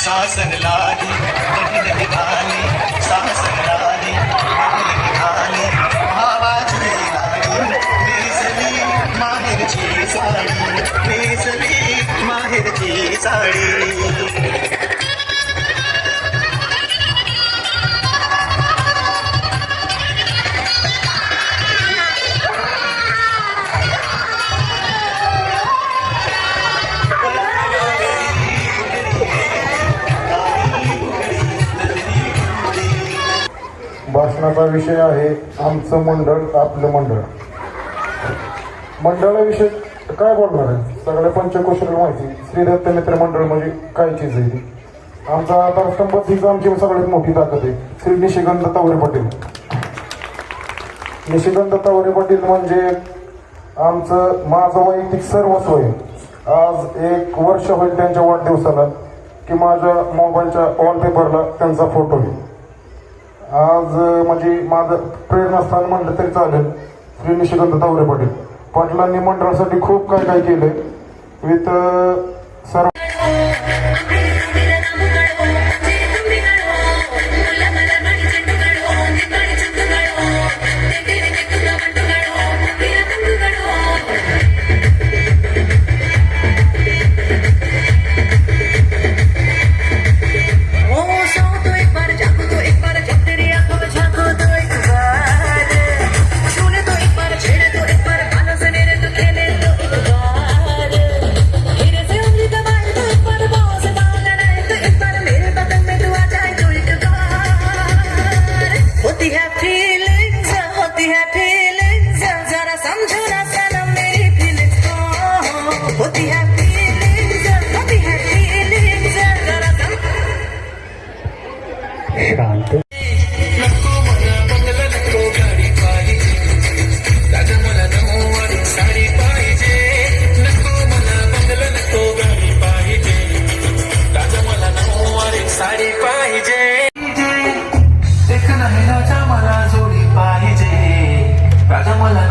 सासन लाली नवीन निघाली, सासन लाली नवीन निघाली, आवाज लाली नेसली माहेरची साडी, नेसली माहेरची साडी. भाषणाचा विषय आहे आमचं मंडळ आपलं मंडळ. मंडळाविषयी काय बोलणार आहे? सगळ्या पंचकोशाला माहिती श्री दत्त मित्र मंडळ म्हणजे काय चीज आहे ती. आमचा आधारस्तंभ हीच आमची सगळ्यात मोठी ताकद आहे. श्री निशिगंध तावरे पाटील. निशिगंध तावरे पाटील म्हणजे आमचं माझं वैयक्तिक सर्वस्व आहे. आज 1 वर्ष होईल त्यांच्या वाढदिवसाला की माझ्या मोबाईलच्या वॉलपेपरला त्यांचा फोटो आहे. आज म्हणजे माझं प्रेरणास्थान म्हणलं तरी चालेल श्री निशिगंध तावरे पाटील. पाटलांनी मंडळासाठी खूप काय काय केलंय विथ सर्व. शांत साडी पाहिजे एक नाही राजा मला जोडी पाहिजे राजा मला